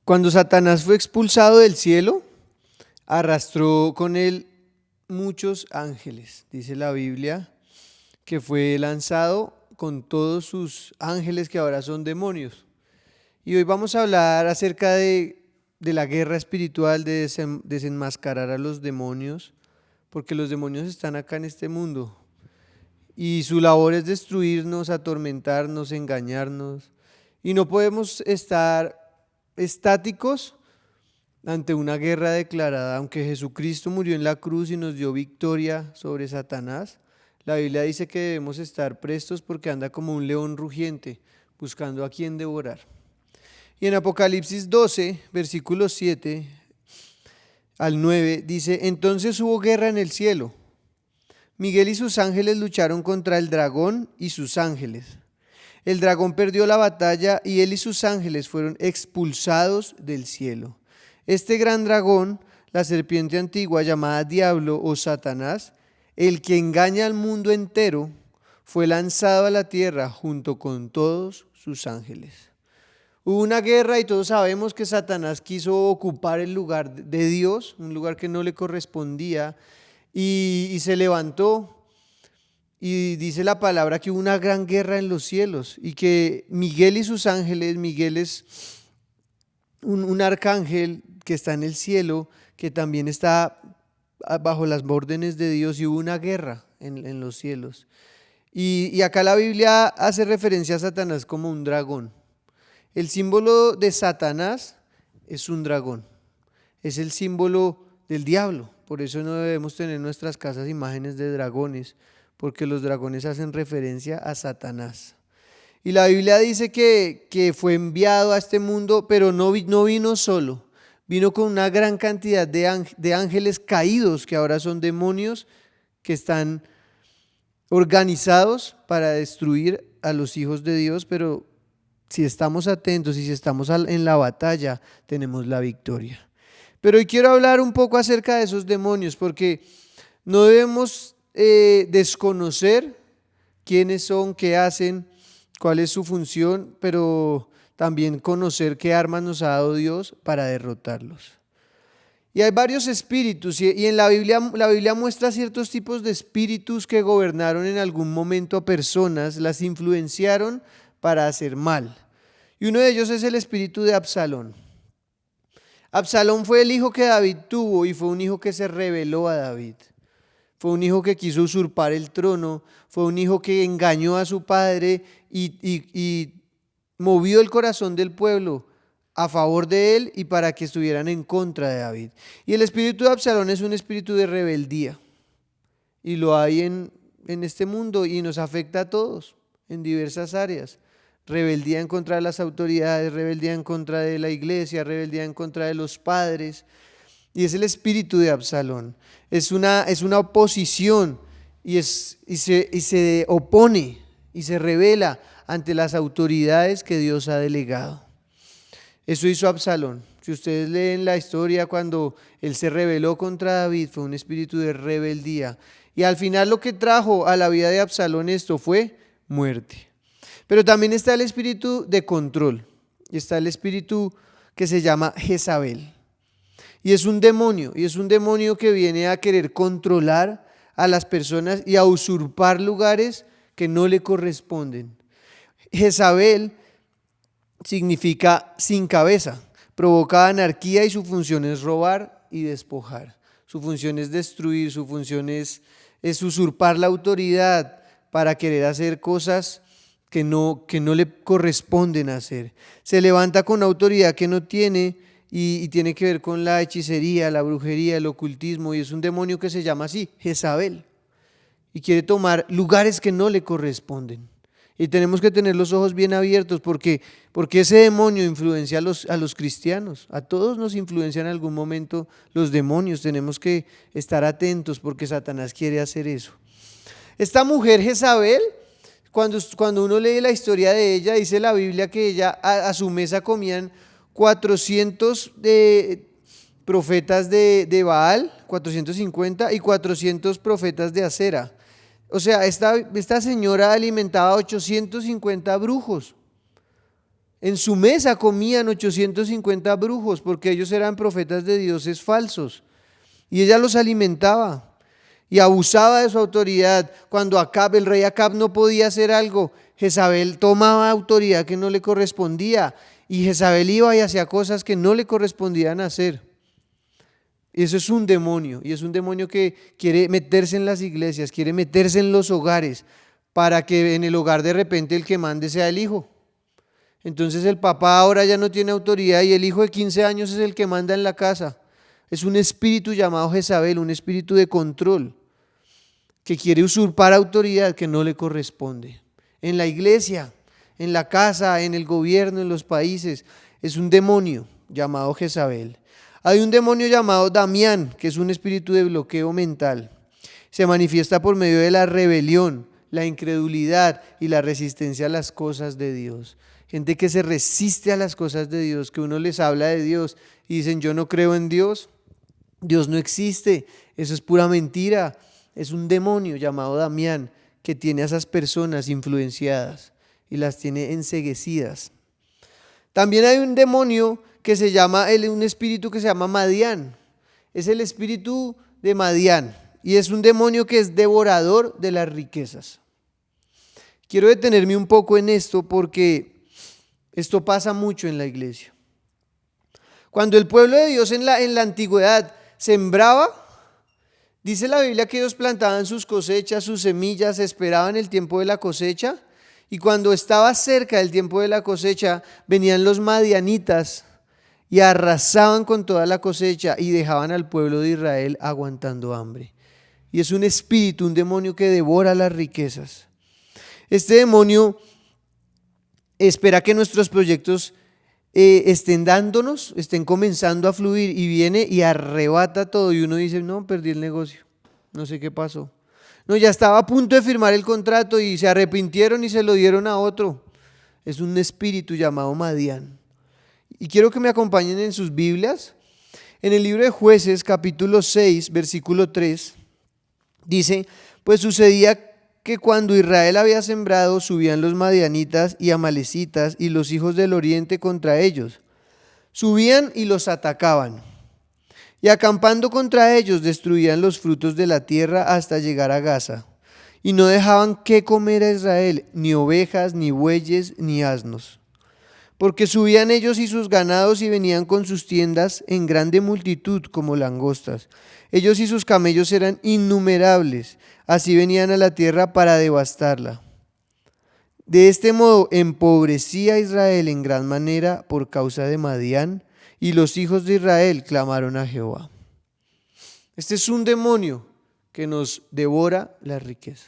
Cuando Satanás fue expulsado del cielo, arrastró con él muchos ángeles. Dice la Biblia que fue lanzado con todos sus ángeles que ahora son demonios. Y hoy vamos a hablar acerca de la guerra espiritual, de desenmascarar a los demonios, porque los demonios están acá en este mundo. Y su labor es destruirnos, atormentarnos, engañarnos. Y no podemos estar estáticos ante una guerra declarada. Aunque Jesucristo murió en la cruz y nos dio victoria sobre Satanás, la Biblia dice que debemos estar prestos porque anda como un león rugiente, buscando a quien devorar. Y en Apocalipsis 12, versículos 7 al 9, dice: entonces hubo guerra en el cielo. Miguel y sus ángeles lucharon contra el dragón y sus ángeles. El dragón perdió la batalla y él y sus ángeles fueron expulsados del cielo. Este gran dragón, la serpiente antigua llamada Diablo o Satanás, el que engaña al mundo entero, fue lanzado a la tierra junto con todos sus ángeles. Hubo una guerra y todos sabemos que Satanás quiso ocupar el lugar de Dios, un lugar que no le correspondía, y se levantó. Y dice la palabra que hubo una gran guerra en los cielos y que Miguel y sus ángeles, Miguel es un arcángel que está en el cielo, que también está bajo las órdenes de Dios, y hubo una guerra en los cielos. Y acá la Biblia hace referencia a Satanás como un dragón. El símbolo de Satanás es un dragón, es el símbolo del diablo. Por eso no debemos tener en nuestras casas imágenes de dragones, porque los dragones hacen referencia a Satanás. Y la Biblia dice que fue enviado a este mundo, pero no vino solo, vino con una gran cantidad de ángeles caídos, que ahora son demonios, que están organizados para destruir a los hijos de Dios, pero si estamos atentos y si estamos en la batalla, tenemos la victoria. Pero hoy quiero hablar un poco acerca de esos demonios, porque no debemos desconocer quiénes son, qué hacen, cuál es su función, pero también conocer qué armas nos ha dado Dios para derrotarlos. Y hay varios espíritus, y en la Biblia muestra ciertos tipos de espíritus que gobernaron en algún momento a personas, las influenciaron para hacer mal. Y uno de ellos es el espíritu de Absalón. Absalón fue el hijo que David tuvo y fue un hijo que se rebeló a David. Fue un hijo que quiso usurpar el trono, fue un hijo que engañó a su padre y movió el corazón del pueblo a favor de él y para que estuvieran en contra de David. Y el espíritu de Absalón es un espíritu de rebeldía, y lo hay en este mundo y nos afecta a todos en diversas áreas. Rebeldía en contra de las autoridades, rebeldía en contra de la iglesia, rebeldía en contra de los padres. Y es el espíritu de Absalón. Es una oposición y se opone y se rebela ante las autoridades que Dios ha delegado. Eso hizo Absalón. Si ustedes leen la historia, cuando él se rebeló contra David, fue un espíritu de rebeldía. Y al final lo que trajo a la vida de Absalón esto fue muerte. Pero también está el espíritu de control. Y está el espíritu que se llama Jezabel. Y es un demonio que viene a querer controlar a las personas y a usurpar lugares que no le corresponden. Jezabel significa sin cabeza, provoca anarquía y su función es robar y despojar. Su función es destruir, su función es usurpar la autoridad para querer hacer cosas que no le corresponden hacer. Se levanta con autoridad que no tiene y tiene que ver con la hechicería, la brujería, el ocultismo, y es un demonio que se llama así, Jezabel, y quiere tomar lugares que no le corresponden. Y tenemos que tener los ojos bien abiertos porque ese demonio influencia a los cristianos. A todos nos influencia en algún momento los demonios. Tenemos que estar atentos porque Satanás quiere hacer eso. Esta mujer Jezabel, cuando uno lee la historia de ella, dice la Biblia que ella a su mesa comían 400 profetas de Baal, 450, y 400 profetas de Acera. O sea, esta señora alimentaba a 850 brujos. En su mesa comían 850 brujos porque ellos eran profetas de dioses falsos y ella los alimentaba y abusaba de su autoridad. Cuando el rey Acab no podía hacer algo, Jezabel tomaba autoridad que no le correspondía y Jezabel iba y hacía cosas que no le correspondían hacer. Eso es un demonio, y es un demonio que quiere meterse en las iglesias, quiere meterse en los hogares, para que en el hogar de repente el que mande sea el hijo. Entonces el papá ahora ya no tiene autoridad y el hijo de 15 años es el que manda en la casa. Es un espíritu llamado Jezabel, un espíritu de control, que quiere usurpar autoridad que no le corresponde. En la iglesia, en la casa, en el gobierno, en los países, es un demonio llamado Jezabel. Hay un demonio llamado Damián, que es un espíritu de bloqueo mental. Se manifiesta por medio de la rebelión, la incredulidad y la resistencia a las cosas de Dios. Gente que se resiste a las cosas de Dios, que uno les habla de Dios y dicen: yo no creo en Dios, Dios no existe, eso es pura mentira. Es un demonio llamado Damián que tiene a esas personas influenciadas y las tiene enceguecidas. También hay un demonio que se llama, un espíritu que se llama Madián. Es el espíritu de Madián y es un demonio que es devorador de las riquezas. Quiero detenerme un poco en esto porque esto pasa mucho en la iglesia. Cuando el pueblo de Dios en la antigüedad sembraba, dice la Biblia que ellos plantaban sus cosechas, sus semillas, esperaban el tiempo de la cosecha, y cuando estaba cerca del tiempo de la cosecha venían los madianitas y arrasaban con toda la cosecha y dejaban al pueblo de Israel aguantando hambre. Y es un espíritu, un demonio que devora las riquezas. Este demonio espera que nuestros proyectos estén dándonos, estén comenzando a fluir, y viene y arrebata todo y uno dice: no, perdí el negocio, no sé qué pasó. No, ya estaba a punto de firmar el contrato y se arrepintieron y se lo dieron a otro. Es un espíritu llamado Madián. Y quiero que me acompañen en sus Biblias. En el libro de Jueces, capítulo 6, versículo 3, dice: pues sucedía que cuando Israel había sembrado, subían los madianitas y amalecitas y los hijos del oriente contra ellos. Subían y los atacaban. Y acampando contra ellos, destruían los frutos de la tierra hasta llegar a Gaza. Y no dejaban qué comer a Israel, ni ovejas, ni bueyes, ni asnos. Porque subían ellos y sus ganados y venían con sus tiendas en grande multitud como langostas. Ellos y sus camellos eran innumerables, así venían a la tierra para devastarla. De este modo empobrecía a Israel en gran manera por causa de Madián, y los hijos de Israel clamaron a Jehová. Este es un demonio que nos devora las riquezas.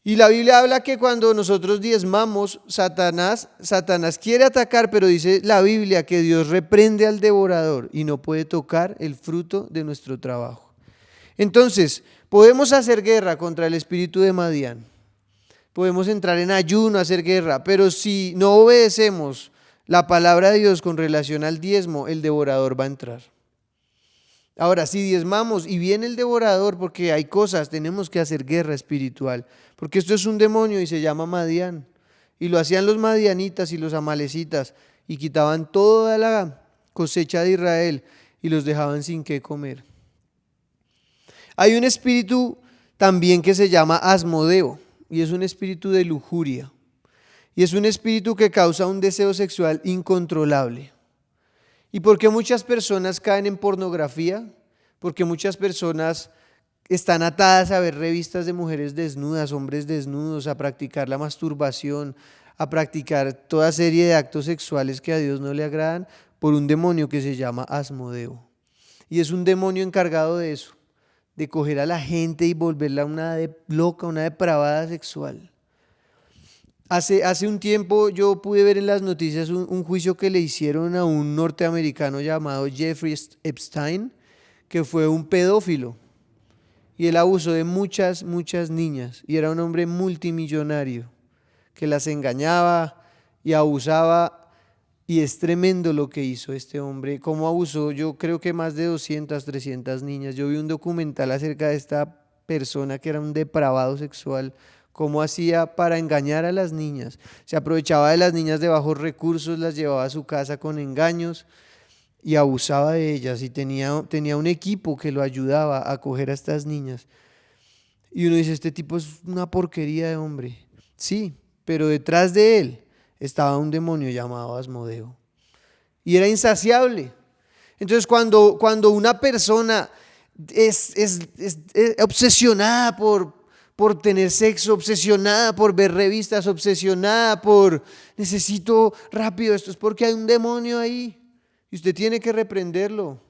Y la Biblia habla que cuando nosotros diezmamos, Satanás quiere atacar, pero dice la Biblia que Dios reprende al devorador y no puede tocar el fruto de nuestro trabajo. Entonces, podemos hacer guerra contra el espíritu de Madián. Podemos entrar en ayuno a hacer guerra, pero si no obedecemos la palabra de Dios con relación al diezmo, el devorador va a entrar. Ahora, si diezmamos y viene el devorador, porque hay cosas, tenemos que hacer guerra espiritual, porque esto es un demonio y se llama Madián. Y lo hacían los madianitas y los amalecitas, y quitaban toda la cosecha de Israel y los dejaban sin qué comer. Hay un espíritu también que se llama Asmodeo, y es un espíritu de lujuria. Y es un espíritu que causa un deseo sexual incontrolable. ¿Y por qué muchas personas caen en pornografía? Porque muchas personas están atadas a ver revistas de mujeres desnudas, hombres desnudos, a practicar la masturbación, a practicar toda serie de actos sexuales que a Dios no le agradan, por un demonio que se llama Asmodeo. Y es un demonio encargado de eso, de coger a la gente y volverla una loca, una depravada sexual. Hace un tiempo yo pude ver en las noticias un juicio que le hicieron a un norteamericano llamado Jeffrey Epstein, que fue un pedófilo, y él abusó de muchas niñas, y era un hombre multimillonario que las engañaba y abusaba, y es tremendo lo que hizo este hombre, cómo abusó, yo creo que más de 200, 300 niñas. Yo vi un documental acerca de esta persona que era un depravado sexual, cómo hacía para engañar a las niñas. Se aprovechaba de las niñas de bajos recursos, las llevaba a su casa con engaños y abusaba de ellas, y tenía un equipo que lo ayudaba a acoger a estas niñas. Y uno dice, este tipo es una porquería de hombre. Sí, pero detrás de él estaba un demonio llamado Asmodeo. Y era insaciable. Entonces cuando una persona es obsesionada por tener sexo, obsesionada por ver revistas, obsesionada por necesito rápido esto, es porque hay un demonio ahí y usted tiene que reprenderlo.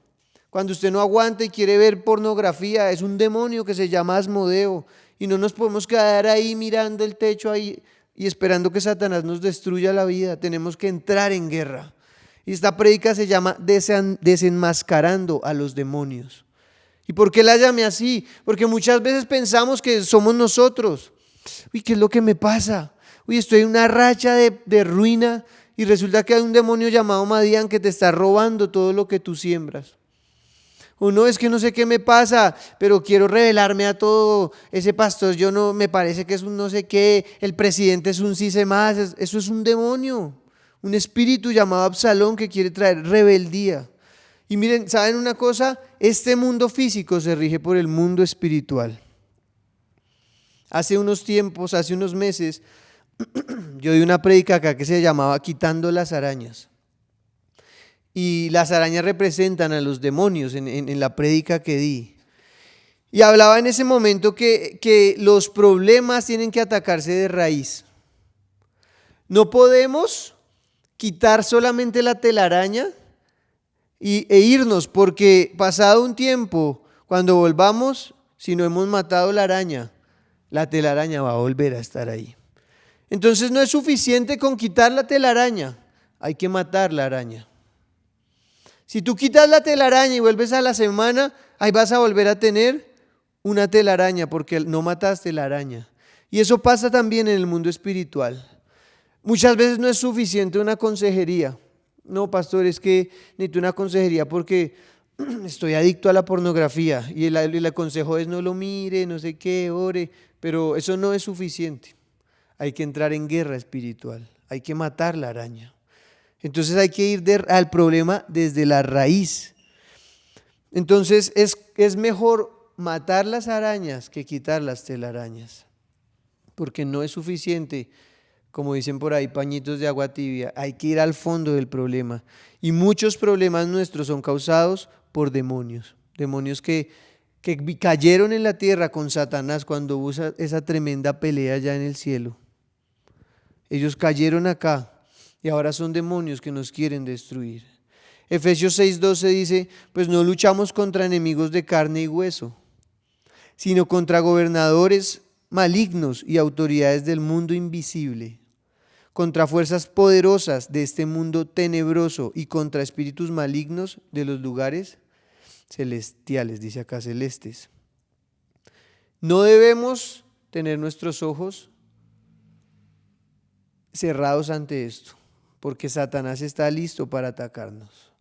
Cuando usted no aguanta y quiere ver pornografía, es un demonio que se llama Asmodeo, y no nos podemos quedar ahí mirando el techo ahí y esperando que Satanás nos destruya la vida. Tenemos que entrar en guerra. Y esta prédica se llama Desenmascarando a los demonios. ¿Y por qué la llamé así? Porque muchas veces pensamos que somos nosotros. Uy, ¿qué es lo que me pasa? Uy, estoy en una racha de ruina, y resulta que hay un demonio llamado Madián que te está robando todo lo que tú siembras. O no, es que no sé qué me pasa, pero quiero revelarme a todo. Ese pastor, yo no, me parece que es un no sé qué, el presidente es un sí sé más. Eso es un demonio, un espíritu llamado Absalón que quiere traer rebeldía. Y miren, ¿saben una cosa? Este mundo físico se rige por el mundo espiritual. Hace unos meses, yo di una prédica acá que se llamaba Quitando las arañas. Y las arañas representan a los demonios en la prédica que di. Y hablaba en ese momento que los problemas tienen que atacarse de raíz. No podemos quitar solamente la telaraña e irnos, porque pasado un tiempo, cuando volvamos, si no hemos matado la araña, la telaraña va a volver a estar ahí. Entonces no es suficiente con quitar la telaraña, hay que matar la araña. Si tú quitas la telaraña y vuelves a la semana, ahí vas a volver a tener una telaraña porque no mataste la araña. Y eso pasa también en el mundo espiritual. Muchas veces no es suficiente una consejería. No, pastor, es que necesito una consejería porque estoy adicto a la pornografía y el consejo es no lo mire, no sé qué, ore, pero eso no es suficiente. Hay que entrar en guerra espiritual, hay que matar la araña. Entonces hay que ir al problema desde la raíz. Entonces es mejor matar las arañas que quitar las telarañas, porque no es suficiente, como dicen por ahí, pañitos de agua tibia. Hay que ir al fondo del problema. Y muchos problemas nuestros son causados por demonios. Demonios que cayeron en la tierra con Satanás cuando hubo esa tremenda pelea allá en el cielo. Ellos cayeron acá. Y ahora son demonios que nos quieren destruir. Efesios 6:12 dice, pues no luchamos contra enemigos de carne y hueso, sino contra gobernadores malignos y autoridades del mundo invisible, contra fuerzas poderosas de este mundo tenebroso y contra espíritus malignos de los lugares celestiales, dice acá celestes. No debemos tener nuestros ojos cerrados ante esto, porque Satanás está listo para atacarnos.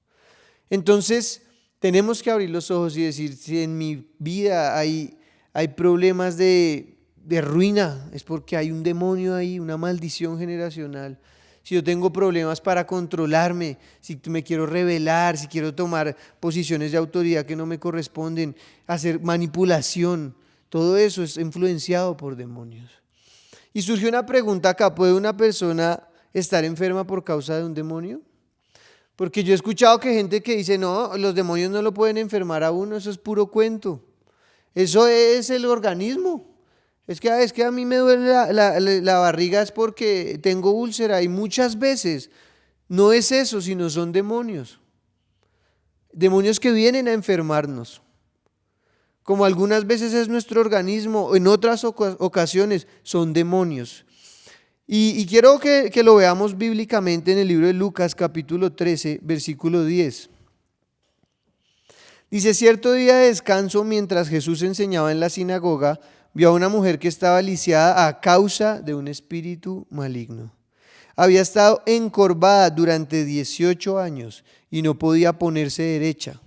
Entonces, tenemos que abrir los ojos y decir, si en mi vida hay problemas de ruina, es porque hay un demonio ahí, una maldición generacional. Si yo tengo problemas para controlarme, si me quiero rebelar, si quiero tomar posiciones de autoridad que no me corresponden, hacer manipulación, todo eso es influenciado por demonios. Y surgió una pregunta acá, ¿puede una persona estar enferma por causa de un demonio? Porque yo he escuchado que gente que dice, no, los demonios no lo pueden enfermar a uno, eso es puro cuento. Eso es el organismo. Es que a mí me duele la barriga es porque tengo úlcera, y muchas veces no es eso, sino son demonios. Demonios que vienen a enfermarnos. Como algunas veces es nuestro organismo, en otras ocasiones son demonios. Y quiero que lo veamos bíblicamente en el libro de Lucas capítulo 13, versículo 10. Dice, cierto día de descanso, mientras Jesús enseñaba en la sinagoga, vio a una mujer que estaba lisiada a causa de un espíritu maligno. Había estado encorvada durante 18 años y no podía ponerse derecha.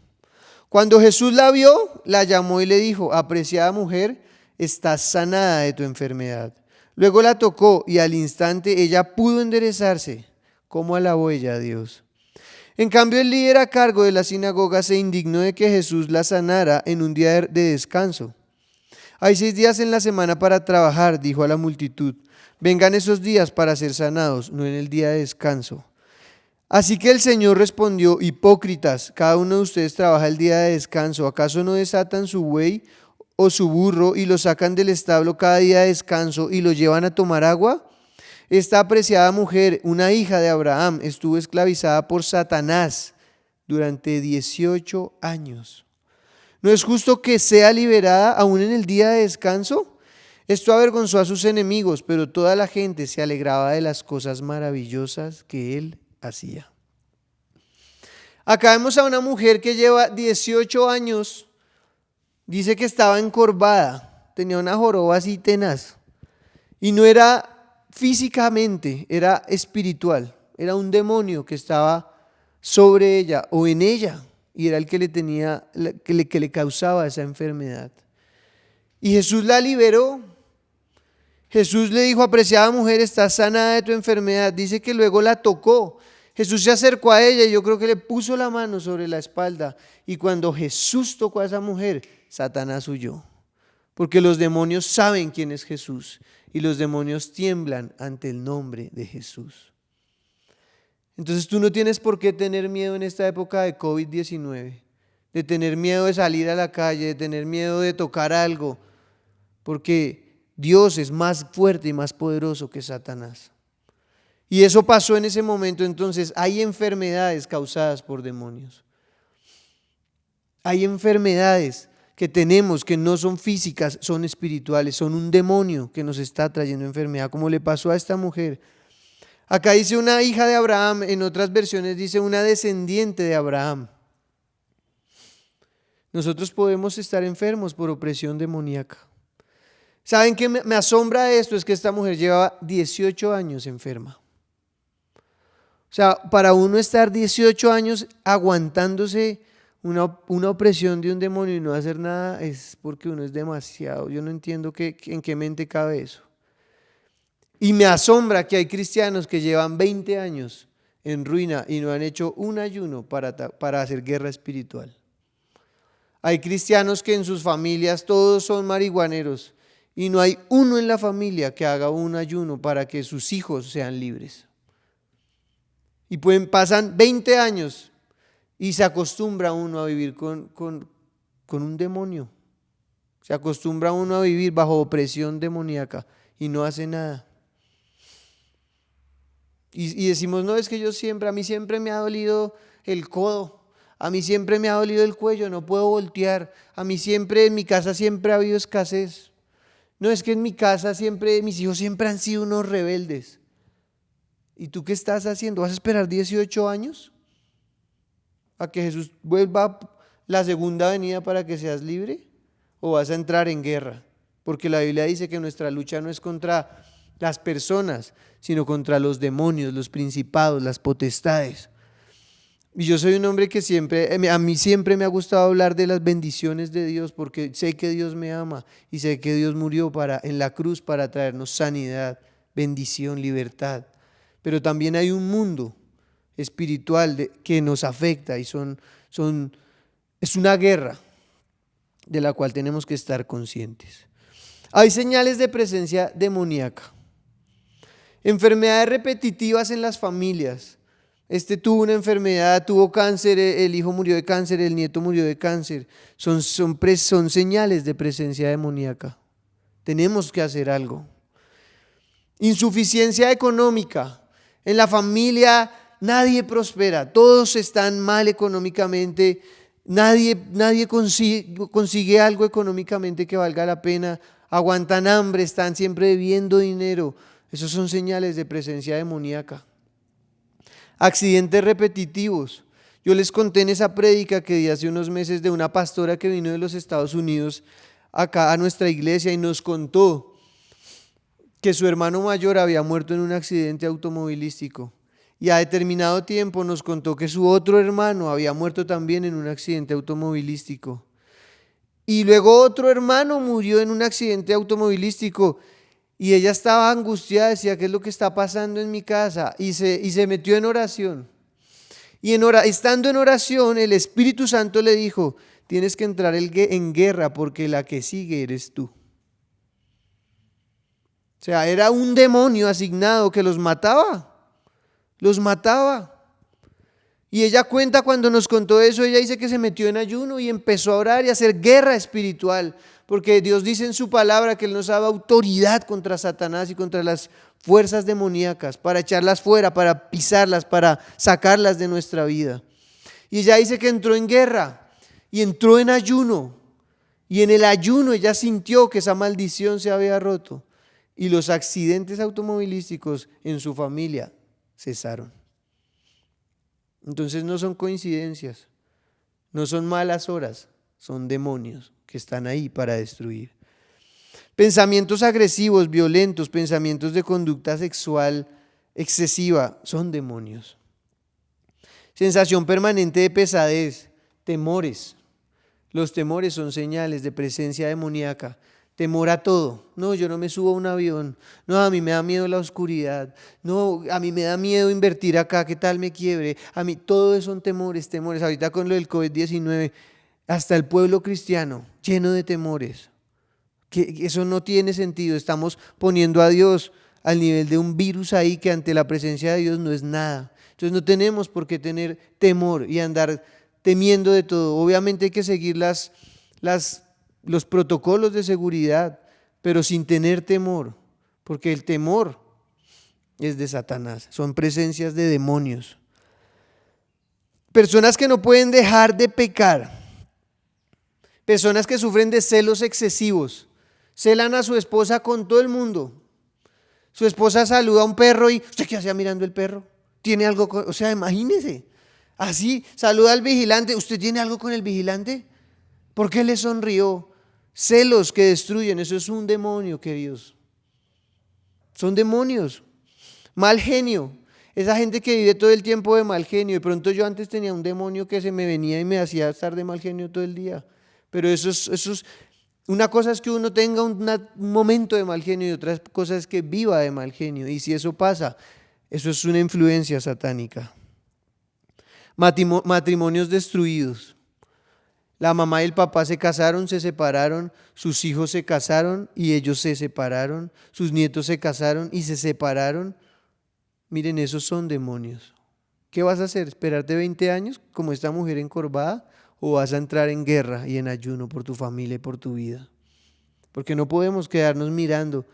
Cuando Jesús la vio, la llamó y le dijo, apreciada mujer, estás sanada de tu enfermedad. Luego la tocó y al instante ella pudo enderezarse. ¿Cómo alabó ella a Dios? En cambio, el líder a cargo de la sinagoga se indignó de que Jesús la sanara en un día de descanso. Hay 6 días en la semana para trabajar, dijo a la multitud. Vengan esos días para ser sanados, no en el día de descanso. Así que el Señor respondió: hipócritas, cada uno de ustedes trabaja el día de descanso. ¿Acaso no desatan su buey o su burro y lo sacan del establo cada día de descanso y lo llevan a tomar agua? Esta apreciada mujer, una hija de Abraham, estuvo esclavizada por Satanás durante 18 años. ¿No es justo que sea liberada aún en el día de descanso? Esto avergonzó a sus enemigos, pero toda la gente se alegraba de las cosas maravillosas que él hacía. Acá vemos a una mujer que lleva 18 años, dice que estaba encorvada, tenía una joroba así tenaz, y no era físicamente, era espiritual, era un demonio que estaba sobre ella o en ella, y era el que le causaba esa enfermedad. Y Jesús la liberó. Jesús le dijo: apreciada mujer, estás sanada de tu enfermedad. Dice que luego la tocó. Jesús se acercó a ella y yo creo que le puso la mano sobre la espalda. Y cuando Jesús tocó a esa mujer, Satanás huyó. Porque los demonios saben quién es Jesús y los demonios tiemblan ante el nombre de Jesús. Entonces tú no tienes por qué tener miedo en esta época de COVID-19, de tener miedo de salir a la calle, de tener miedo de tocar algo, porque Dios es más fuerte y más poderoso que Satanás. Y eso pasó en ese momento. Entonces hay enfermedades causadas por demonios. Hay enfermedades que tenemos que no son físicas, son espirituales, son un demonio que nos está trayendo enfermedad, como le pasó a esta mujer. Acá dice una hija de Abraham, en otras versiones dice una descendiente de Abraham. Nosotros podemos estar enfermos por opresión demoníaca. ¿Saben qué me asombra de esto? Es que esta mujer llevaba 18 años enferma. O sea, para uno estar 18 años aguantándose una opresión de un demonio y no hacer nada, es porque uno es demasiado. Yo no entiendo en qué mente cabe eso. Y me asombra que hay cristianos que llevan 20 años en ruina y no han hecho un ayuno para hacer guerra espiritual. Hay cristianos que en sus familias todos son marihuaneros y no hay uno en la familia que haga un ayuno para que sus hijos sean libres. Y pasan 20 años y se acostumbra uno a vivir con un demonio. Se acostumbra uno a vivir bajo opresión demoníaca y no hace nada. Y decimos: no, es que a mí siempre me ha dolido el codo, a mí siempre me ha dolido el cuello, no puedo voltear, a mí siempre, en mi casa siempre ha habido escasez. No, es que en mi casa mis hijos siempre han sido unos rebeldes. ¿Y tú qué estás haciendo? ¿Vas a esperar 18 años a que Jesús vuelva la segunda venida para que seas libre? ¿O vas a entrar en guerra? Porque la Biblia dice que nuestra lucha no es contra las personas, sino contra los demonios, los principados, las potestades. Y yo soy un hombre que a mí siempre me ha gustado hablar de las bendiciones de Dios, porque sé que Dios me ama y sé que Dios murió en la cruz para traernos sanidad, bendición, libertad. Pero también hay un mundo espiritual que nos afecta y es una guerra de la cual tenemos que estar conscientes. Hay señales de presencia demoníaca. Enfermedades repetitivas en las familias. Tuvo una enfermedad, tuvo cáncer, el hijo murió de cáncer, el nieto murió de cáncer. Son señales de presencia demoníaca. Tenemos que hacer algo. Insuficiencia económica. En la familia nadie prospera, todos están mal económicamente, nadie consigue algo económicamente que valga la pena, aguantan hambre, están siempre debiendo dinero. Esos son señales de presencia demoníaca. Accidentes repetitivos. Yo les conté en esa prédica que di hace unos meses de una pastora que vino de los Estados Unidos acá a nuestra iglesia y nos contó que su hermano mayor había muerto en un accidente automovilístico. Y a determinado tiempo nos contó que su otro hermano había muerto también en un accidente automovilístico. Y luego otro hermano murió en un accidente automovilístico. Y ella estaba angustiada, decía, ¿qué es lo que está pasando en mi casa? Y se metió en oración. Y estando en oración, el Espíritu Santo le dijo, tienes que entrar en guerra porque la que sigue eres tú. O sea, era un demonio asignado que los mataba. Los mataba. Y ella cuenta, cuando nos contó eso, ella dice que se metió en ayuno y empezó a orar y a hacer guerra espiritual, porque Dios dice en su palabra que Él nos daba autoridad contra Satanás y contra las fuerzas demoníacas, para echarlas fuera, para pisarlas, para sacarlas de nuestra vida. Y ella dice que entró en guerra y entró en ayuno, y en el ayuno ella sintió que esa maldición se había roto y los accidentes automovilísticos en su familia cesaron. Entonces no son coincidencias, no son malas horas, son demonios que están ahí para destruir. Pensamientos agresivos, violentos, pensamientos de conducta sexual excesiva, son demonios. Sensación permanente de pesadez, temores. Los temores son señales de presencia demoníaca. Temor a todo. No, yo no me subo a un avión. No, a mí me da miedo la oscuridad. No, a mí me da miedo invertir acá. ¿Qué tal me quiebre? A mí todo eso son temores. Ahorita con lo del COVID-19, hasta el pueblo cristiano lleno de temores. Que eso no tiene sentido. Estamos poniendo a Dios al nivel de un virus ahí que ante la presencia de Dios no es nada. Entonces no tenemos por qué tener temor y andar temiendo de todo. Obviamente hay que seguir los protocolos de seguridad, pero sin tener temor, porque el temor es de Satanás, son presencias de demonios. Personas que no pueden dejar de pecar, personas que sufren de celos excesivos, celan a su esposa con todo el mundo. Su esposa saluda a un perro y ¿usted qué hacía mirando el perro? ¿Tiene algo o sea, imagínese, así saluda al vigilante, ¿usted tiene algo con el vigilante? ¿Por qué le sonrió? Celos que destruyen, eso es un demonio, queridos. Son demonios. Mal genio, esa gente que vive todo el tiempo de mal genio. De pronto yo antes tenía un demonio que se me venía y me hacía estar de mal genio todo el día. Pero eso es una cosa es que uno tenga un momento de mal genio y otra cosa es que viva de mal genio. Y si eso pasa, eso es una influencia satánica. Matrimonios destruidos. La mamá y el papá se casaron, se separaron, sus hijos se casaron y ellos se separaron, sus nietos se casaron y se separaron. Miren, esos son demonios. ¿Qué vas a hacer? ¿Esperarte 20 años como esta mujer encorvada? ¿O vas a entrar en guerra y en ayuno por tu familia y por tu vida? Porque no podemos quedarnos mirando.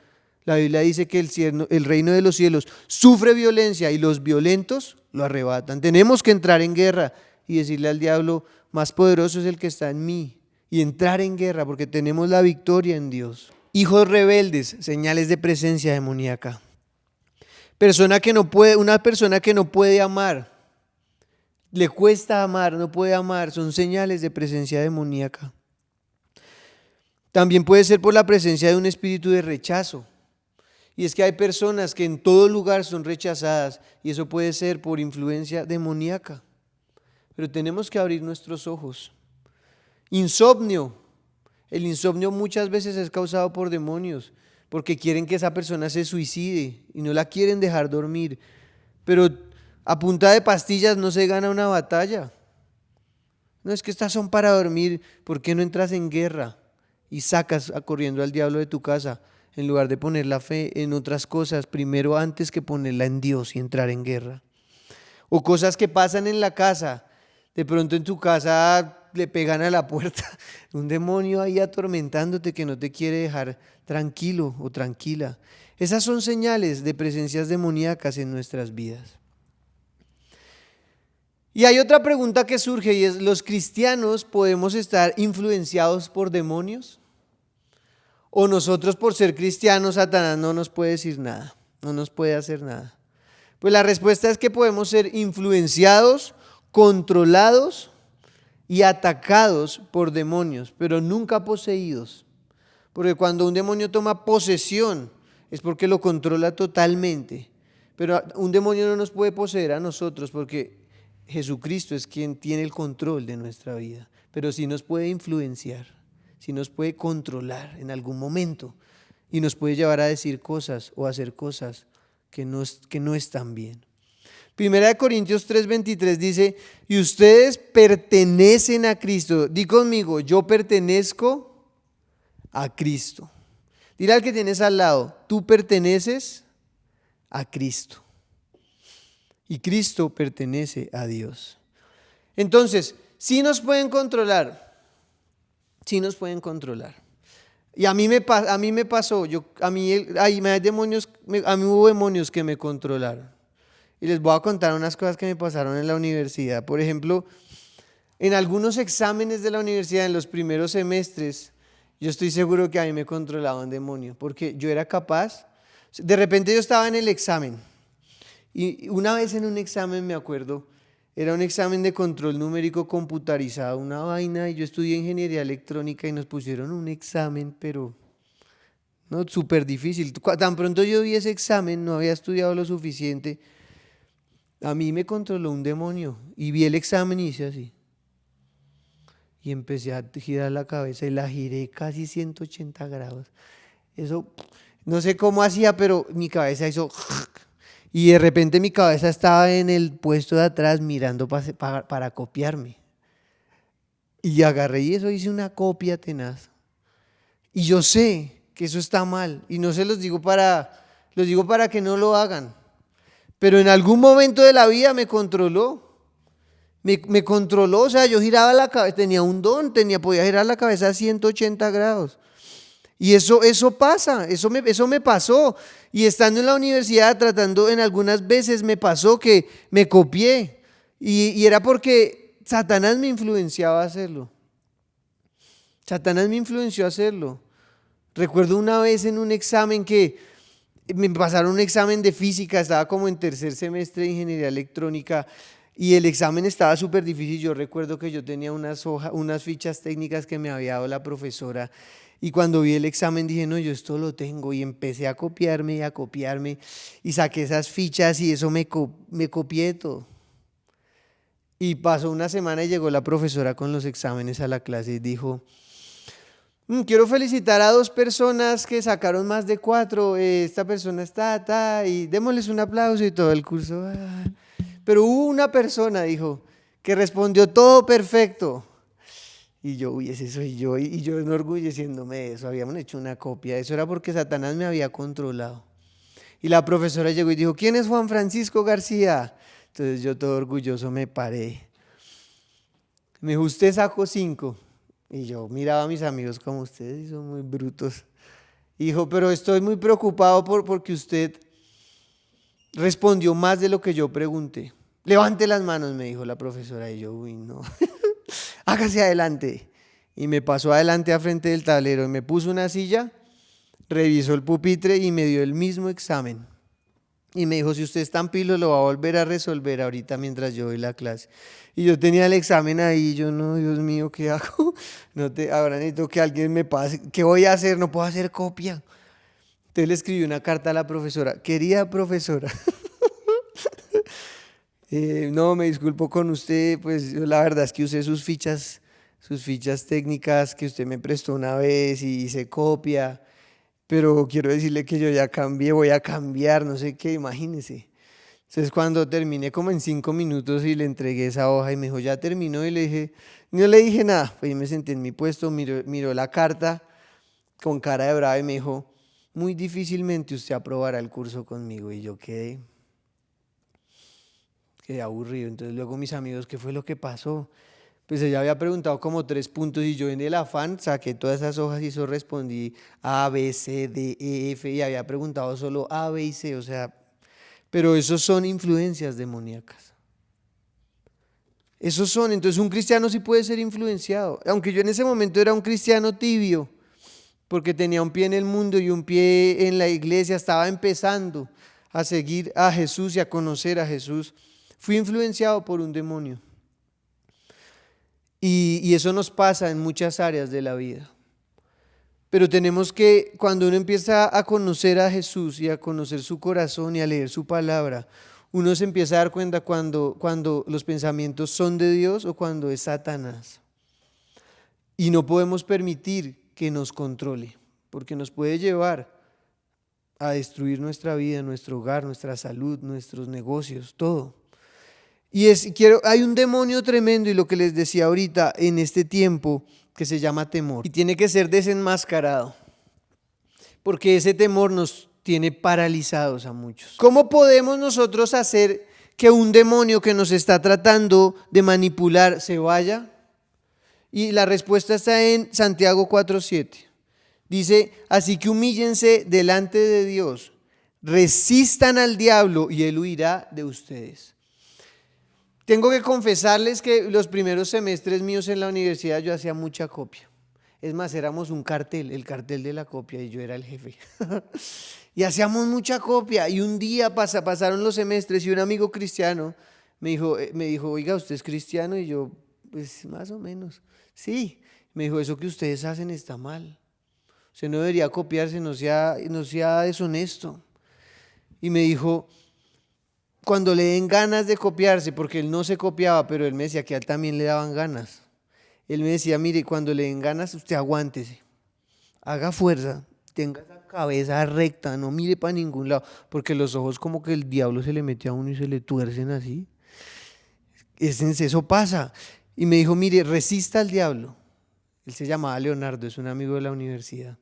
La Biblia dice que el reino de los cielos sufre violencia y los violentos lo arrebatan. Tenemos que entrar en guerra y decirle al diablo, más poderoso es el que está en mí, y entrar en guerra porque tenemos la victoria en Dios. Hijos rebeldes, señales de presencia demoníaca. Una persona que no puede amar, le cuesta amar, no puede amar, son señales de presencia demoníaca. También puede ser por la presencia de un espíritu de rechazo. Y es que hay personas que en todo lugar son rechazadas y eso puede ser por influencia demoníaca. Pero tenemos que abrir nuestros ojos. Insomnio. El insomnio muchas veces es causado por demonios, porque quieren que esa persona se suicide y no la quieren dejar dormir. Pero a punta de pastillas no se gana una batalla. No, es que estas son para dormir. ¿Por qué no entras en guerra y sacas corriendo al diablo de tu casa en lugar de poner la fe en otras cosas primero antes que ponerla en Dios y entrar en guerra? O cosas que pasan en la casa. De pronto en tu casa le pegan a la puerta, un demonio ahí atormentándote que no te quiere dejar tranquilo o tranquila. Esas son señales de presencias demoníacas en nuestras vidas. Y hay otra pregunta que surge y es, ¿los cristianos podemos estar influenciados por demonios? ¿O nosotros por ser cristianos, Satanás no nos puede decir nada, no nos puede hacer nada? Pues la respuesta es que podemos ser influenciados, controlados y atacados por demonios, pero nunca poseídos. Porque cuando un demonio toma posesión es porque lo controla totalmente. Pero un demonio no nos puede poseer a nosotros porque Jesucristo es quien tiene el control de nuestra vida. Pero sí nos puede influenciar, sí nos puede controlar en algún momento. y nos puede llevar a decir cosas o a hacer cosas que no están bien. Primera de Corintios 3:23 dice, y ustedes pertenecen a Cristo. Di conmigo, yo pertenezco a Cristo. Dile al que tienes al lado, tú perteneces a Cristo. Y Cristo pertenece a Dios. Entonces, sí nos pueden controlar. Sí nos pueden controlar. Y a mí me pasó, a mí hubo demonios que me controlaron. Y les voy a contar unas cosas que me pasaron en la universidad. Por ejemplo, en algunos exámenes de la universidad, en los primeros semestres, yo estoy seguro que a mí me controlaba un demonio, porque yo era capaz, de repente yo estaba en el examen, y una vez en un examen me acuerdo, era un examen de control numérico computarizado, una vaina, y yo estudié ingeniería electrónica y nos pusieron un examen, pero no, súper difícil. Tan pronto yo vi ese examen, no había estudiado lo suficiente. A mí me controló un demonio y vi el examen y hice así. Y empecé a girar la cabeza y la giré casi 180 grados. Eso, no sé cómo hacía, pero mi cabeza hizo... Y de repente mi cabeza estaba en el puesto de atrás mirando para copiarme. Y agarré y eso hice una copia tenaz. Y yo sé que eso está mal. Y no se los digo los digo para que no lo hagan. Pero en algún momento de la vida me controló. Me controló, o sea, yo giraba la cabeza, tenía un don, podía girar la cabeza a 180 grados. Y eso pasa, eso me pasó. Y estando en la universidad en algunas veces me pasó que me copié. Y era porque Satanás me influenciaba a hacerlo. Satanás me influenció a hacerlo. Recuerdo una vez en un examen que me pasaron un examen de física, estaba como en tercer semestre de ingeniería electrónica y el examen estaba súper difícil. Yo recuerdo que yo tenía unas fichas técnicas que me había dado la profesora y cuando vi el examen dije, no, yo esto lo tengo, y empecé a copiarme y saqué esas fichas y eso me copié todo. Y pasó una semana y llegó la profesora con los exámenes a la clase y dijo, quiero felicitar a 2 personas que sacaron más de 4. Esta persona está, y démosles un aplauso y todo el curso. Pero hubo una persona, dijo, que respondió todo perfecto. Y yo, uy, ese soy yo. Y yo enorgulleciéndome de eso. Habíamos hecho una copia. Eso era porque Satanás me había controlado. Y la profesora llegó y dijo, ¿quién es Juan Francisco García? Entonces yo todo orgulloso me paré. Me dijo, usted sacó 5. Y yo miraba a mis amigos como ustedes son muy brutos. Y dijo, pero estoy muy preocupado porque usted respondió más de lo que yo pregunté. Levante las manos, me dijo la profesora. Y yo, uy, no. Hágase adelante. Y me pasó adelante a frente del tablero y me puso una silla, revisó el pupitre y me dio el mismo examen. Y me dijo, si usted es tan pilo, lo va a volver a resolver ahorita mientras yo doy la clase. Y yo tenía el examen ahí y yo, no, Dios mío, ¿qué hago? Ahora necesito que alguien me pase. ¿Qué voy a hacer? No puedo hacer copia. Entonces le escribí una carta a la profesora. Querida profesora, no, me disculpo con usted, pues yo la verdad es que usé sus fichas técnicas que usted me prestó una vez y hice copia. Pero quiero decirle que yo ya cambié, voy a cambiar, no sé qué, imagínese. Entonces cuando terminé como en 5 minutos y le entregué esa hoja y me dijo, ya terminó, y le dije, no le dije nada, pues me senté en mi puesto, miró la carta con cara de brava y me dijo, muy difícilmente usted aprobará el curso conmigo. Y yo quedé aburrido. Entonces luego mis amigos, ¿qué fue lo que pasó? Pues ella había preguntado como 3 puntos y yo en el afán saqué todas esas hojas y eso respondí A, B, C, D, E, F y había preguntado solo A, B y C, o sea, pero esos son influencias demoníacas. Esos son, entonces un cristiano sí puede ser influenciado, aunque yo en ese momento era un cristiano tibio, porque tenía un pie en el mundo y un pie en la iglesia, estaba empezando a seguir a Jesús y a conocer a Jesús. Fui influenciado por un demonio. Y eso nos pasa en muchas áreas de la vida. Pero tenemos que, cuando uno empieza a conocer a Jesús y a conocer su corazón y a leer su palabra, uno se empieza a dar cuenta cuando los pensamientos son de Dios o cuando es Satanás. Y no podemos permitir que nos controle, porque nos puede llevar a destruir nuestra vida, nuestro hogar, nuestra salud, nuestros negocios, todo. Hay un demonio tremendo, y lo que les decía ahorita, en este tiempo, que se llama temor. Y tiene que ser desenmascarado, porque ese temor nos tiene paralizados a muchos. ¿Cómo podemos nosotros hacer que un demonio que nos está tratando de manipular se vaya? Y la respuesta está en Santiago 4:7. Dice: así que humíllense delante de Dios, resistan al diablo y él huirá de ustedes. Tengo que confesarles que los primeros semestres míos en la universidad yo hacía mucha copia. Es más, éramos un cartel, el cartel de la copia, y yo era el jefe. Y hacíamos mucha copia, y un día pasaron los semestres y un amigo cristiano me dijo, oiga, ¿usted es cristiano? Y yo, pues más o menos, sí. Me dijo, eso que ustedes hacen está mal. Usted no debería copiarse, no sea deshonesto. Y me dijo, cuando le den ganas de copiarse, porque él no se copiaba, pero él me decía que a él también le daban ganas. Él me decía, mire, cuando le den ganas, usted aguántese, haga fuerza, tenga esa cabeza recta, no mire para ningún lado, porque los ojos como que el diablo se le mete a uno y se le tuercen así. Eso pasa. Y me dijo, mire, resista al diablo. Él se llamaba Leonardo, es un amigo de la universidad.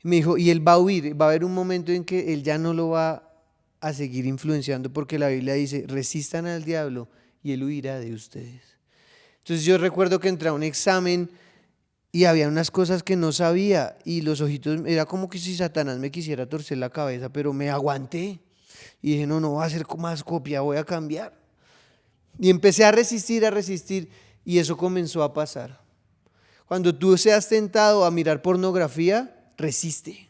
Y me dijo, y él va a huir, va a haber un momento en que él ya no lo va a seguir influenciando, porque la Biblia dice, resistan al diablo y él huirá de ustedes. Entonces yo recuerdo que entré a un examen y había unas cosas que no sabía, y los ojitos, era como que si Satanás me quisiera torcer la cabeza, pero me aguanté y dije, no voy a hacer más copia, voy a cambiar. Y empecé a resistir, y eso comenzó a pasar. Cuando tú seas tentado a mirar pornografía, resiste,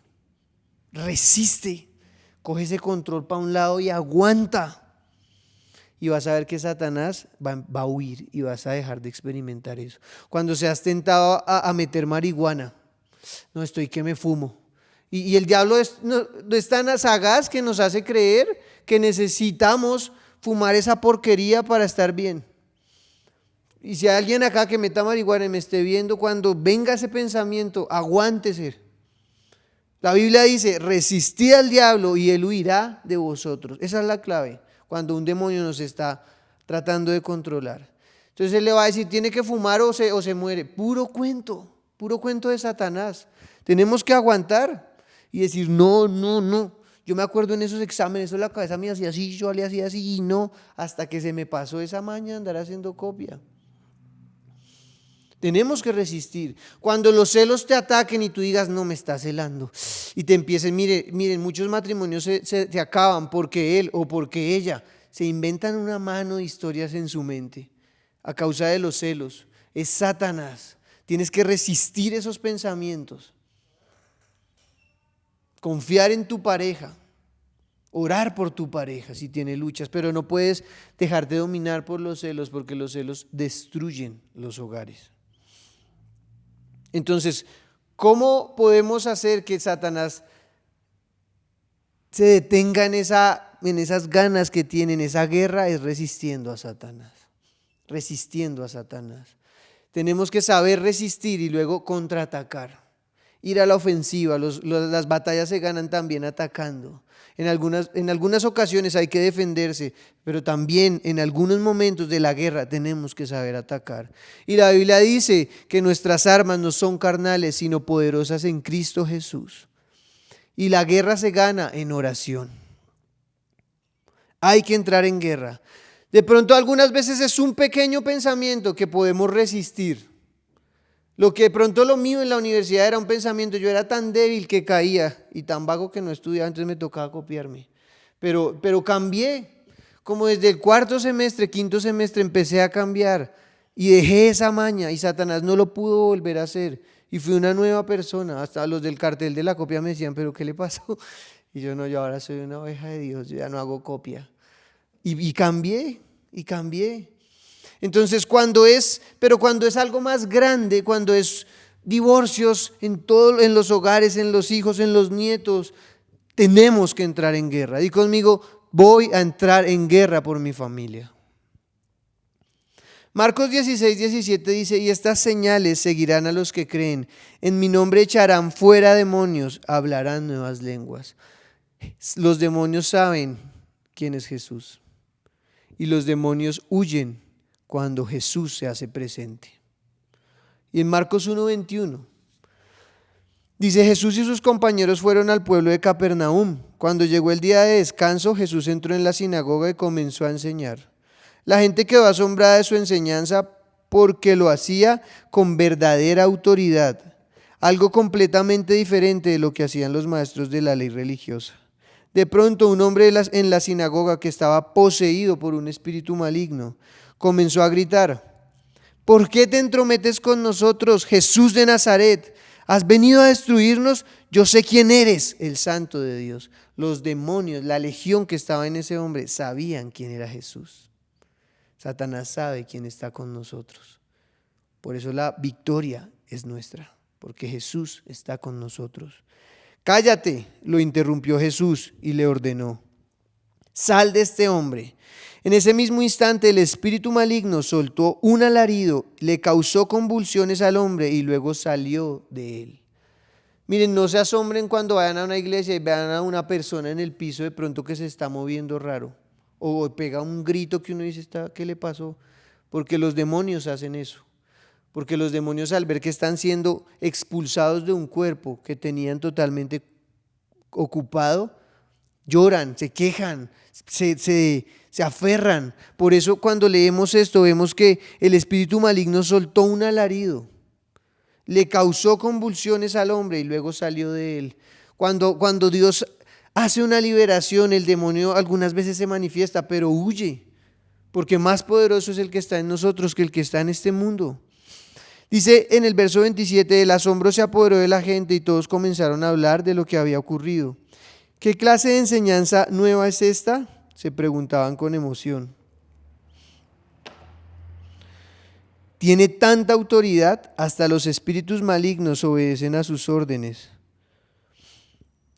coge ese control para un lado y aguanta. Y vas a ver que Satanás va a huir y vas a dejar de experimentar eso. Cuando seas tentado a meter marihuana, no estoy que me fumo. Y el diablo es tan sagaz que nos hace creer que necesitamos fumar esa porquería para estar bien. Y si hay alguien acá que meta marihuana y me esté viendo, cuando venga ese pensamiento, aguántese. La Biblia dice, resistid al diablo y él huirá de vosotros. Esa es la clave, cuando un demonio nos está tratando de controlar. Entonces él le va a decir, tiene que fumar o se muere. Puro cuento de Satanás. Tenemos que aguantar y decir, no. Yo me acuerdo en esos exámenes, la cabeza me hacía así, yo le hacía así y no, hasta que se me pasó esa maña de andar haciendo copia. Tenemos que resistir. Cuando los celos te ataquen y tú digas, no, me está celando, y te empiecen, miren, muchos matrimonios se acaban porque él o porque ella se inventan una mano de historias en su mente a causa de los celos. Es Satanás. Tienes que resistir esos pensamientos. Confiar en tu pareja. Orar por tu pareja si tiene luchas, pero no puedes dejarte dominar por los celos, porque los celos destruyen los hogares. Entonces, ¿cómo podemos hacer que Satanás se detenga en esas ganas que tiene, en esa guerra? Es resistiendo a Satanás. Tenemos que saber resistir y luego contraatacar, ir a la ofensiva. Las batallas se ganan también atacando. En algunas ocasiones hay que defenderse, pero también en algunos momentos de la guerra tenemos que saber atacar. Y la Biblia dice que nuestras armas no son carnales, sino poderosas en Cristo Jesús. Y la guerra se gana en oración. Hay que entrar en guerra. De pronto algunas veces es un pequeño pensamiento que podemos resistir. Lo que de pronto lo mío en la universidad era un pensamiento, yo era tan débil que caía y tan vago que no estudiaba, entonces me tocaba copiarme. Pero cambié, como desde el quinto semestre empecé a cambiar y dejé esa maña y Satanás no lo pudo volver a hacer y fui una nueva persona. Hasta los del cartel de la copia me decían, ¿pero qué le pasó? Y yo ahora soy una oveja de Dios, yo ya no hago copia. Y cambié. Entonces cuando es algo más grande, cuando es divorcios en los hogares, en los hijos, en los nietos, tenemos que entrar en guerra. Di conmigo, voy a entrar en guerra por mi familia. Marcos 16:17 dice: y estas señales seguirán a los que creen. En mi nombre echarán fuera demonios, hablarán nuevas lenguas. Los demonios saben quién es Jesús. Y los demonios huyen cuando Jesús se hace presente. Y en Marcos 1:21 dice: Jesús y sus compañeros fueron al pueblo de Capernaum. Cuando llegó el día de descanso, Jesús entró en la sinagoga y comenzó a enseñar. La gente quedó asombrada de su enseñanza porque lo hacía con verdadera autoridad, algo completamente diferente de lo que hacían los maestros de la ley religiosa. De pronto, un hombre en la sinagoga que estaba poseído por un espíritu maligno comenzó a gritar: ¿por qué te entrometes con nosotros, Jesús de Nazaret? ¿Has venido a destruirnos? Yo sé quién eres, el Santo de Dios. Los demonios, la legión que estaba en ese hombre, sabían quién era Jesús. Satanás sabe quién está con nosotros. Por eso la victoria es nuestra, porque Jesús está con nosotros. Cállate, lo interrumpió Jesús y le ordenó: sal de este hombre. En ese mismo instante el espíritu maligno soltó un alarido, le causó convulsiones al hombre y luego salió de él. Miren, no se asombren cuando vayan a una iglesia y vean a una persona en el piso de pronto que se está moviendo raro, o pega un grito que uno dice: ¿qué le pasó? Porque los demonios hacen eso. Porque los demonios, al ver que están siendo expulsados de un cuerpo que tenían totalmente ocupado, lloran, se quejan, se aferran. Por eso cuando leemos esto vemos que el espíritu maligno soltó un alarido, le causó convulsiones al hombre y luego salió de él. Cuando Dios hace una liberación, el demonio algunas veces se manifiesta, pero huye, porque más poderoso es el que está en nosotros que el que está en este mundo. Dice en el verso 27, el asombro se apoderó de la gente y todos comenzaron a hablar de lo que había ocurrido. ¿Qué clase de enseñanza nueva es esta?, se preguntaban con emoción. Tiene tanta autoridad, hasta los espíritus malignos obedecen a sus órdenes.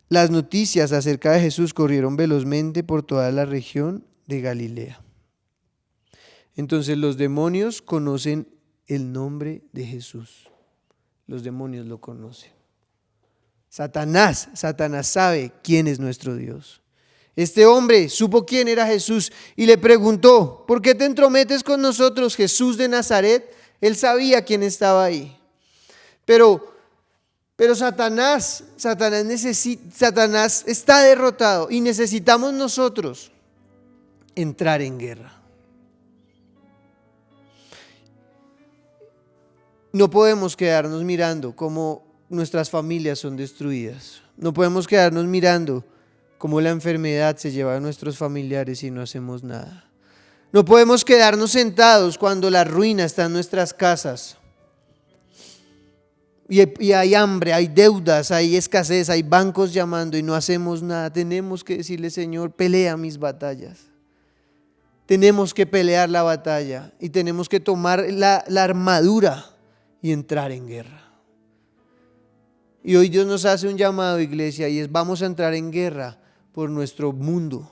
Las noticias acerca de Jesús corrieron velozmente por toda la región de Galilea. Entonces los demonios conocen el nombre de Jesús. Los demonios lo conocen. Satanás sabe quién es nuestro Dios. Este hombre supo quién era Jesús y le preguntó: ¿por qué te entrometes con nosotros, Jesús de Nazaret? Él sabía quién estaba ahí. Pero Satanás está derrotado y necesitamos nosotros entrar en guerra. No podemos quedarnos mirando cómo nuestras familias son destruidas. No podemos quedarnos mirando cómo la enfermedad se lleva a nuestros familiares y no hacemos nada. No podemos quedarnos sentados cuando la ruina está en nuestras casas. Y hay hambre, hay deudas, hay escasez, hay bancos llamando y no hacemos nada. Tenemos que decirle: Señor, pelea mis batallas. Tenemos que pelear la batalla y tenemos que tomar la armadura y entrar en guerra. Y hoy Dios nos hace un llamado, iglesia, y es: vamos a entrar en guerra por nuestro mundo.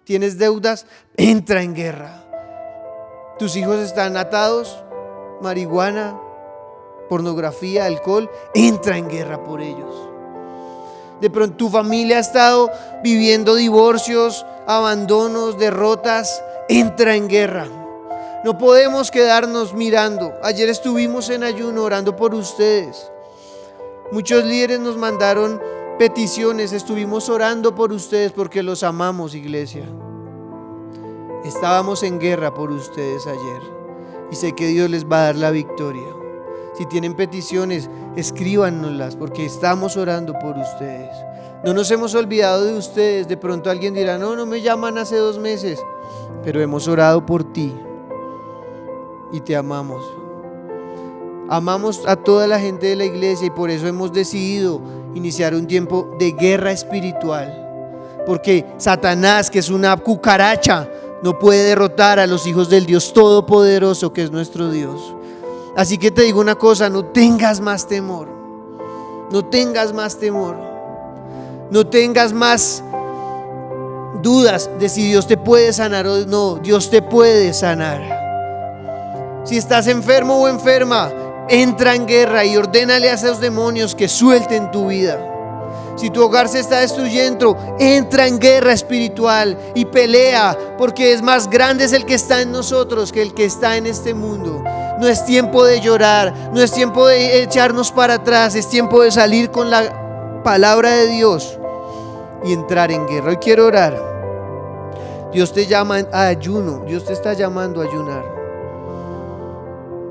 ¿Tienes deudas? Entra en guerra. ¿Tus hijos están atados? Marihuana, pornografía, alcohol, entra en guerra por ellos. De pronto tu familia ha estado viviendo divorcios, abandonos, derrotas, entra en guerra. No podemos quedarnos mirando. Ayer estuvimos en ayuno orando por ustedes. Muchos líderes nos mandaron peticiones, estuvimos orando por ustedes porque los amamos, iglesia. Estábamos en guerra por ustedes ayer y sé que Dios les va a dar la victoria. Si tienen peticiones, escríbanoslas porque estamos orando por ustedes. No nos hemos olvidado de ustedes. De pronto alguien dirá: no me llaman hace 2 meses, pero hemos orado por ti y te amamos. Amamos a toda la gente de la iglesia y por eso hemos decidido iniciar un tiempo de guerra espiritual. Porque Satanás, que es una cucaracha, no puede derrotar a los hijos del Dios Todopoderoso, que es nuestro Dios. Así que te digo una cosa: no tengas más temor. No tengas más temor. No tengas más dudas de si Dios te puede sanar o no. Dios te puede sanar. Si estás enfermo o enferma, entra en guerra y ordénale a esos demonios que suelten tu vida. Si tu hogar se está destruyendo, entra en guerra espiritual y pelea, porque es más grande el que está en nosotros que el que está en este mundo. No es tiempo de llorar, no es tiempo de echarnos para atrás, es tiempo de salir con la palabra de Dios y entrar en guerra. Hoy quiero orar. Dios te llama a ayuno, Dios te está llamando a ayunar.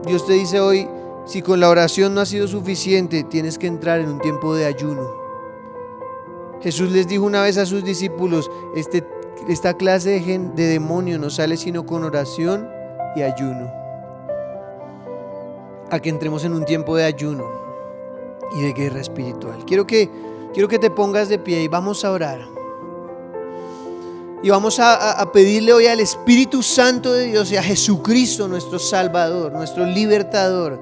Dios te dice hoy, si con la oración no ha sido suficiente, tienes que entrar en un tiempo de ayuno. Jesús les dijo una vez a sus discípulos, esta clase de demonio no sale sino con oración y ayuno. A que entremos en un tiempo de ayuno y de guerra espiritual. Quiero que te pongas de pie y vamos a orar. Y vamos a pedirle hoy al Espíritu Santo de Dios y a Jesucristo, nuestro Salvador, nuestro Libertador,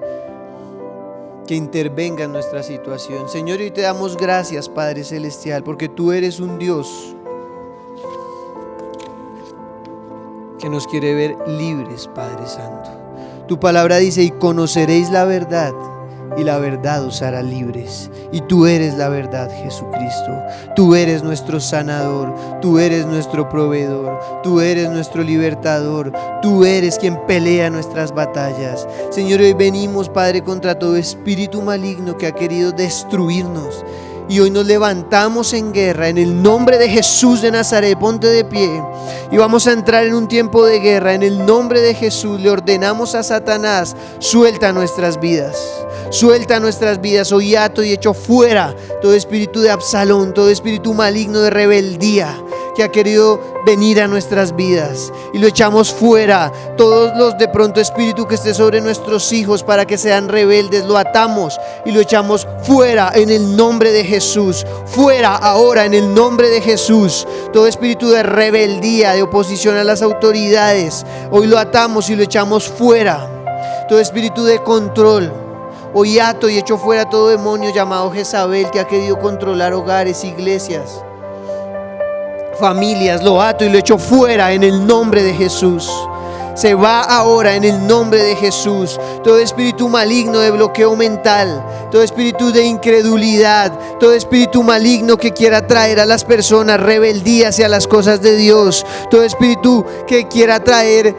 que intervenga en nuestra situación. Señor, hoy te damos gracias, Padre Celestial, porque tú eres un Dios que nos quiere ver libres, Padre Santo. Tu palabra dice, y conoceréis la verdad, y la verdad os hará libres. Y tú eres la verdad, Jesucristo. Tú eres nuestro sanador, tú eres nuestro proveedor, tú eres nuestro libertador, tú eres quien pelea nuestras batallas. Señor, hoy venimos, Padre, contra todo espíritu maligno que ha querido destruirnos. Y hoy nos levantamos en guerra en el nombre de Jesús de Nazaret. Ponte de pie y vamos a entrar en un tiempo de guerra. En el nombre de Jesús le ordenamos a Satanás, suelta nuestras vidas. Suelta nuestras vidas, hoy ato y echo fuera todo espíritu de Absalón, todo espíritu maligno de rebeldía que ha querido venir a nuestras vidas, y lo echamos fuera. Todos los de pronto espíritu que esté sobre nuestros hijos para que sean rebeldes, lo atamos y lo echamos fuera en el nombre de Jesús. Fuera ahora en el nombre de Jesús. Todo espíritu de rebeldía, de oposición a las autoridades, hoy lo atamos y lo echamos fuera. Todo espíritu de control, hoy ato y echo fuera todo demonio llamado Jezabel que ha querido controlar hogares, iglesias, familias. Lo ato y lo echo fuera en el nombre de Jesús. Se va ahora en el nombre de Jesús. Todo espíritu maligno de bloqueo mental, todo espíritu de incredulidad, todo espíritu maligno que quiera traer a las personas rebeldía hacia las cosas de Dios, todo espíritu que quiera traer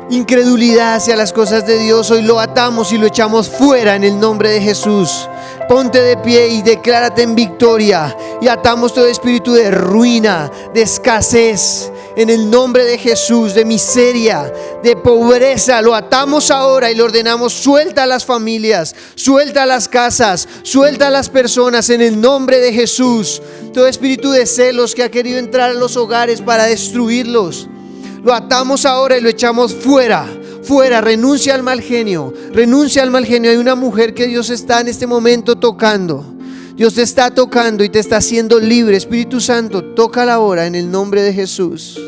incredulidad hacia las cosas de Dios, hoy lo atamos y lo echamos fuera en el nombre de Jesús. Ponte de pie y declárate en victoria, y atamos todo espíritu de ruina, de escasez, en el nombre de Jesús, de miseria, de pobreza. Lo atamos ahora y lo ordenamos, suelta a las familias, suelta a las casas, suelta a las personas en el nombre de Jesús. Todo espíritu de celos que ha querido entrar a los hogares para destruirlos, lo atamos ahora y lo echamos fuera. Fuera, renuncia al mal genio, renuncia al mal genio. Hay una mujer que Dios está en este momento tocando. Dios te está tocando y te está haciendo libre. Espíritu Santo, tócala ahora en el nombre de Jesús.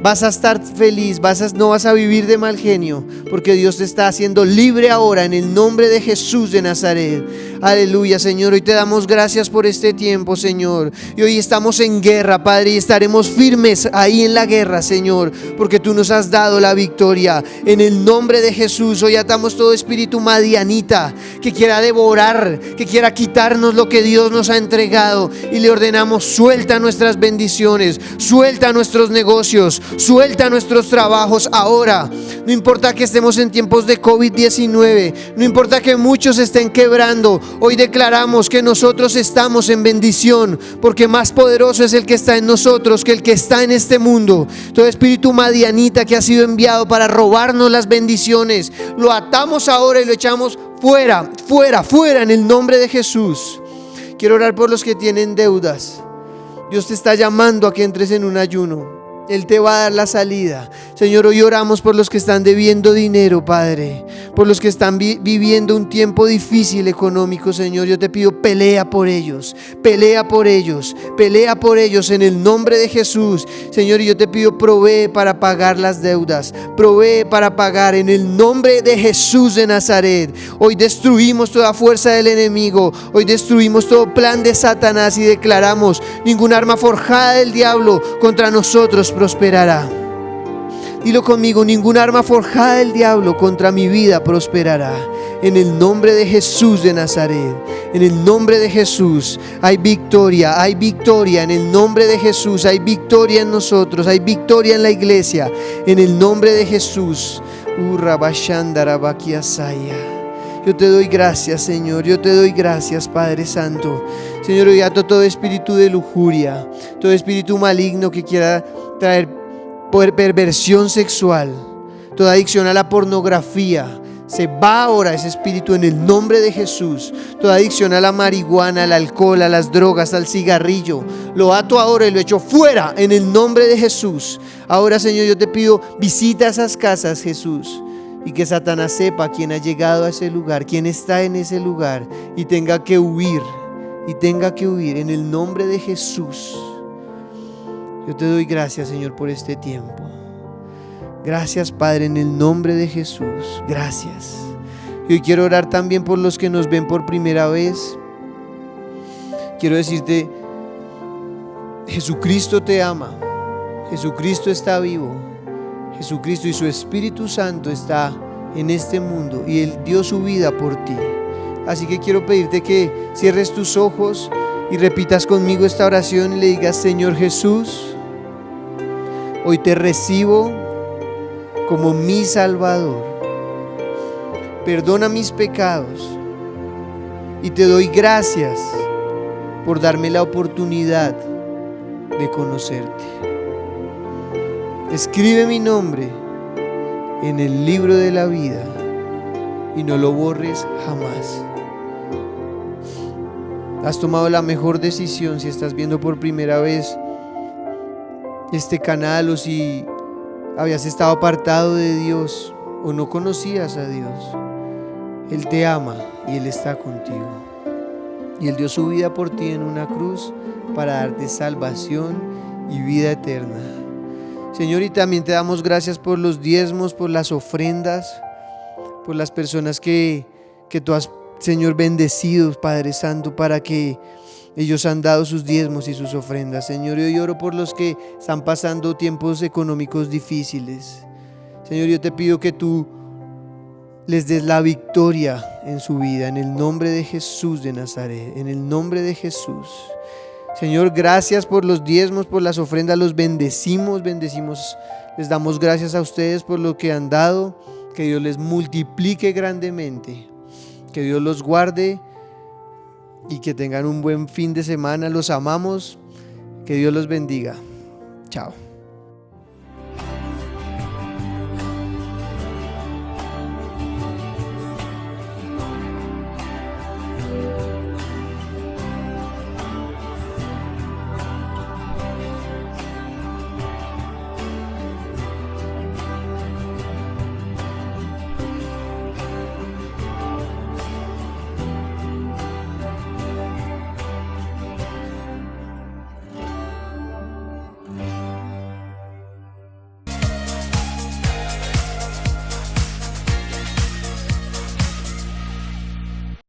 Vas a estar feliz, no vas a vivir de mal genio, porque Dios te está haciendo libre ahora en el nombre de Jesús de Nazaret. Aleluya, Señor. Hoy te damos gracias por este tiempo, Señor. Y hoy estamos en guerra, Padre, y estaremos firmes ahí en la guerra, Señor, porque tú nos has dado la victoria. En el nombre de Jesús, hoy atamos todo espíritu madianita que quiera devorar, que quiera quitarnos lo que Dios nos ha entregado, y le ordenamos, suelta nuestras bendiciones, suelta nuestros negocios, suelta nuestros trabajos ahora. No importa que estemos en tiempos de COVID-19, no importa que muchos estén quebrando, hoy declaramos que nosotros estamos en bendición, porque más poderoso es el que está en nosotros que el que está en este mundo. Todo espíritu madianita que ha sido enviado para robarnos las bendiciones, lo atamos ahora y lo echamos fuera, fuera, fuera en el nombre de Jesús. Quiero orar por los que tienen deudas. Dios te está llamando a que entres en un ayuno. Él te va a dar la salida. Señor, hoy oramos por los que están debiendo dinero, Padre, por los que están viviendo un tiempo difícil económico, Señor. Yo te pido, pelea por ellos, pelea por ellos, pelea por ellos en el nombre de Jesús. Señor, yo te pido, provee para pagar las deudas, provee para pagar en el nombre de Jesús de Nazaret. Hoy destruimos toda fuerza del enemigo, hoy destruimos todo plan de Satanás y declaramos, ningún arma forjada del diablo contra nosotros prosperará. Dilo conmigo: ningún arma forjada del diablo contra mi vida prosperará. En el nombre de Jesús de Nazaret, en el nombre de Jesús hay victoria, en el nombre de Jesús hay victoria en nosotros, hay victoria en la iglesia, en el nombre de Jesús. Yo te doy gracias, Señor, yo te doy gracias, Padre Santo. Señor, hoy ato todo espíritu de lujuria, todo espíritu maligno que quiera traer perversión sexual, toda adicción a la pornografía. Se va ahora ese espíritu en el nombre de Jesús. Toda adicción a la marihuana, al alcohol, a las drogas, al cigarrillo, lo ato ahora y lo echo fuera en el nombre de Jesús. Ahora, Señor, yo te pido, visita esas casas, Jesús, y que Satanás sepa quién ha llegado a ese lugar, quién está en ese lugar, y tenga que huir en el nombre de Jesús. Yo te doy gracias, Señor, por este tiempo. Gracias, Padre, en el nombre de Jesús. Gracias. Y hoy quiero orar también por los que nos ven por primera vez. Quiero decirte: Jesucristo te ama. Jesucristo está vivo. Jesucristo y su Espíritu Santo está en este mundo y Él dio su vida por ti. Así que quiero pedirte que cierres tus ojos y repitas conmigo esta oración y le digas: Señor Jesús, hoy te recibo como mi Salvador. Perdona mis pecados y te doy gracias por darme la oportunidad de conocerte. Escribe mi nombre en el libro de la vida y no lo borres jamás. Has tomado la mejor decisión si estás viendo por primera vez este canal, o si habías estado apartado de Dios o no conocías a Dios. Él te ama y Él está contigo. Y Él dio su vida por ti en una cruz para darte salvación y vida eterna. Señor, y también te damos gracias por los diezmos, por las ofrendas, por las personas que tú has, Señor, bendecido, Padre Santo, para que ellos han dado sus diezmos y sus ofrendas. Señor, yo oro por los que están pasando tiempos económicos difíciles. Señor, yo te pido que tú les des la victoria en su vida, en el nombre de Jesús de Nazaret, en el nombre de Jesús. Señor, gracias por los diezmos, por las ofrendas, los bendecimos, les damos gracias a ustedes por lo que han dado. Que Dios les multiplique grandemente, que Dios los guarde y que tengan un buen fin de semana. Los amamos, que Dios los bendiga. Chao.